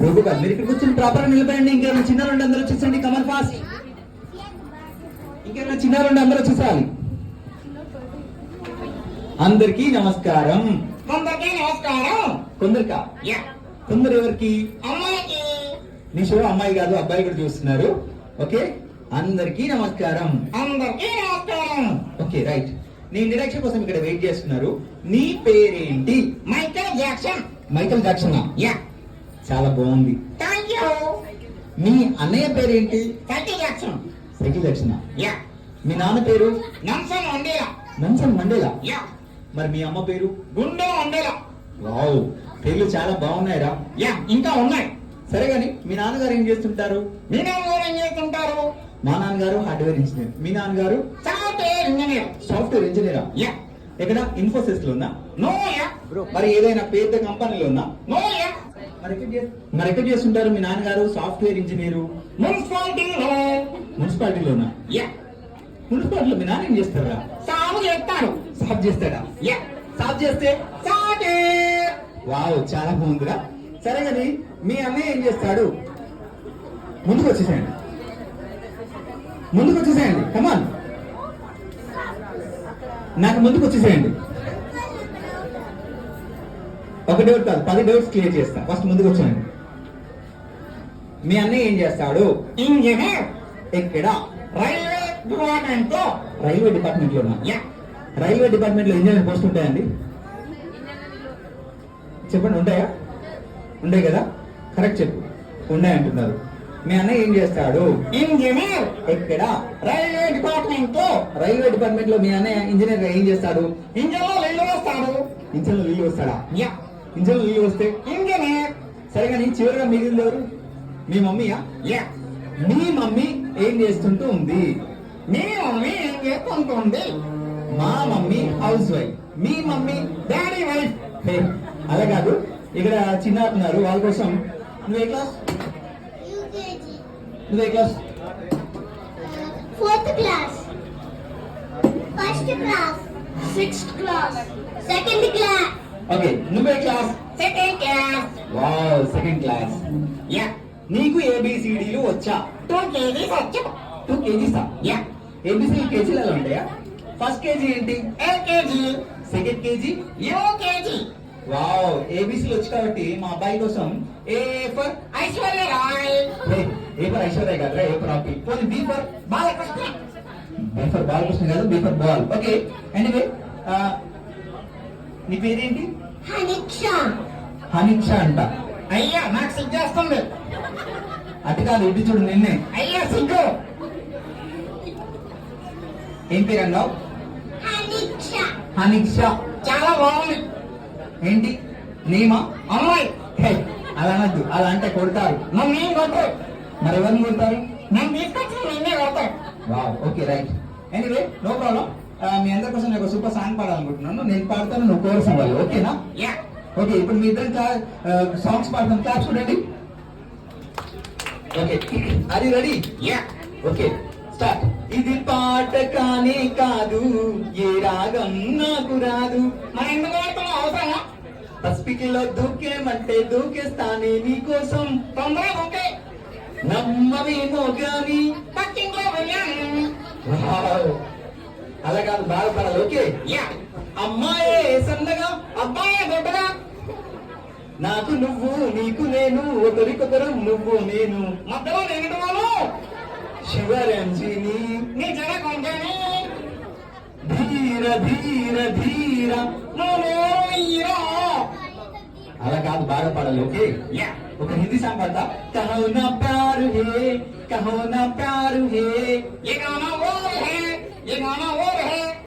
రోగుగా మీరు ఇక్కడికి వచ్చి ప్రాపర్ గా నిలబడండి. ఇంకేమైనా చిన్నారుండి అందరూ వచ్చేసండి. Come on fast. ఇంకేమైనా చిన్నారుండి అందరూ వచ్చేసాలి. అందరికీ నమస్కారం. కొందరికి నమస్కారం. కొందరికా? కొందరు ఎవరికి? అమ్మాయికి. నీ షో అమ్మాయి కాదు అబ్బాయి కూడా చూస్తున్నారు. ఓకే, అందరికీ నమస్కారం. అందరికీ నమస్కారం. Okay right. నీ ఇంట్రడక్షన్ కోసం ఇక్కడ వెయిట్ చేస్తున్నారు. నీ పేరేంటి? Michael Jackson. Michael Jackson. Yeah, చాలా బాగుంది. Thank you. మీ అన్నయ్య పేరేంటి? Cycle Jackson. Cycle Jackson. Yeah. మీ నాన్న పేరు? నన్సన్ మండేలా. నన్సన్ మండేలా. యా. మరి మీ అమ్మ పేరు? గుండె మండేలా. వావ్, పేర్లు చాలా బాగున్నాయిరా. యా, ఇంకా ఉన్నాయి. సరే గాని మీ నాన్నగారు ఏం చేస్తుంటారు? మీ నాన్నగారు ఏం చేస్తుంటారు? మా నాన్నగారు హార్డ్వేర్ ఇంజనీర్. మీ నాన్నగారు? Software engineer. సాఫ్ట్వేర్ ఇంజనీరా? యా. ఎక్కడ? ఇన్ఫోసిస్ లో ఉన్నా? No yeah. మరి ఏదైనా పెద్ద కంపెనీలో ఉన్నా? No yeah. మరి ఎక్కడ చేస్తుంటారు మీ నాన్నగారు సాఫ్ట్వేర్ ఇంజనీరు? మున్సిపాలిటీలో. మున్సిపాలిటీలో ఉన్నా? యా. మున్సిపాలిటీలో మీ నాన్న ఏం చేస్తారా? సాగు చేస్తారు. సాఫ్ చేస్తాడా? యా. సాఫ్ చేస్తే? సాగే. వావ్, చాలా బాగుందిరా. సరే గాని మీ అన్నయ్య ఏం చేస్తాడు? ముందుకు వచ్చేసేయండి. ముందుకు వచ్చేసేయండి. కమాన్, నాకు ముందుకు వచ్చేసేయండి. ఒక డౌట్ కాదు 10 డౌట్స్ క్లియర్ చేస్తా. ఫస్ట్ ముందుకు వచ్చేయండి. మీ అన్నయ్య ఏం చేస్తాడు? ఇంజనీర్. ఎక్కడ? రైల్వే డిపార్ట్మెంట్ లో. రైల్వే డిపార్ట్మెంట్ లో ఉన్నా? యా. రైల్వే డిపార్ట్మెంట్ లో ఇంజనీర్ పోస్ట్ ఉంటాయండి? చెప్పండి, ఉంటాయా? ఉంటాయి కదా, కరెక్ట్ చెప్పు. ఉన్నాయి అంటున్నారు. మీ అన్నయ్య ఏం చేస్తాడు? ఇంజనీర్. ఎక్కడ? రైల్వే డిపార్ట్మెంట్ లో. రైల్వే డిపార్ట్మెంట్ లో మీ అన్నయ్య ఇంజనీర్ గా ఏం చేస్తాడు? ఇంజన్ లో నీళ్లు వస్తాడు. ఇంజన్ లో నీళ్ళు వస్తాడా? యా. ఇంజన్ లో నీళ్ళు వస్తే? ఇంజనీర్. సరే కానీ చివరిగా మిగిలింది ఎవరు? మీ మమ్మీయా? యా. మీ మమ్మీ ఏం చేస్తుంటూ ఉంది? మీ మమ్మీ ఏం చేస్తుంటుంది? మా మమ్మీ హౌస్ వైఫ్. మీ మమ్మీ? Daddy wife. హే, అలా కాదు. ఇక్కడ చిన్న ఉన్నారు, వాళ్ళ కోసం. నువ్వు ఏ క్లాస్? UKG. నువ్వు ఏ class? 4th class. 1st class. 6th class. 2nd class. Okay, నువ్వే class? Second class. Wow, second class. Yeah. నీకు ఏబిసిడీలు వచ్చా? 2 kgs వచ్చు. 2 కేజీసా? యా. ఏబిసిడి కేజీలలో ఉంటాయా? ఫస్ట్ కేజీ ఏంటి? LKG. Second KG? UKG. Wow, ఏబిసిలు వచ్చి కాబట్టి మా అబ్బాయి కోసం A for Aishwarya Rai. A for Aishwarya కాదు, ఏ ఫర్ ఆపిల్. పోనీ B for? Balakrishna. B for Balakrishna కాదు, B for ball. Okay, anyway నీ పేరేంటి? Haniksha. హనిక్ష అంట. అయ్యా, నాకు సిగ్గేస్తుంది. అటు కాదు, ఇటు చూడు నిన్నే. అయ్యా, సిగ్గు. ఏం పేరు అన్నావు? Haniksha. హనిక్ష. చాలా బాగుంది. ఏంటి నేమా? అమ్మాయి. హే, అలా అనద్దు, అలా అంటే కొడతారు. నన్ను ఏం కొట్టు. మరి ఎవరిని కొడతారు? నన్ను తీసుకొచ్చి నిన్నే కొడతారు. Wow, okay right. Anyway no problem. మీ అందరి కోసం నేను ఒక సూపర్ సాంగ్ పాడాలనుకుంటున్నాను. నేను పాడతాను, నువ్వు కోరస్ ఇవ్వాలి. ఓకేనా? యా. ఓకే, ఇప్పుడు మీ ఇద్దరు సాంగ్స్ పాడతాం. క్లాప్స్ చూడండి. ఓకే, అది రెడీ? యా. Okay, start. ఇది పాట కానే కాదు, ఏ రాగం నాకు రాదు. మరి ఎందుకు కొడుతున్నావు? అవసరమా? పసిపికిలో దూకేమంటే దూకేస్తానే నీకోసం. తొందరగా ఓకే. నమ్మవేమో గాని పక్కింట్లో వెళ్ళాను. వావ్, అలా కాదు, బాగా పడాలి. Okay, yeah. అమ్మాయే సన్నగా, అబ్బాయి దొడ్డగా. నాకు నువ్వు నీకు నేను, ఒకరికొకరం నువ్వు నేను. మధ్యలో నేను శివరంజిని నీ జడ కొంచెని. ధీర ధీర ధీర. అలా కాదు, బాగా పాడాలి. Okay, yeah. ఒక హిందీ సాంగ్ పాడతా. కహో నా ప్యారు హే, కహో నా ప్యారు హే. ये गाना वो है, ये गाना वो है.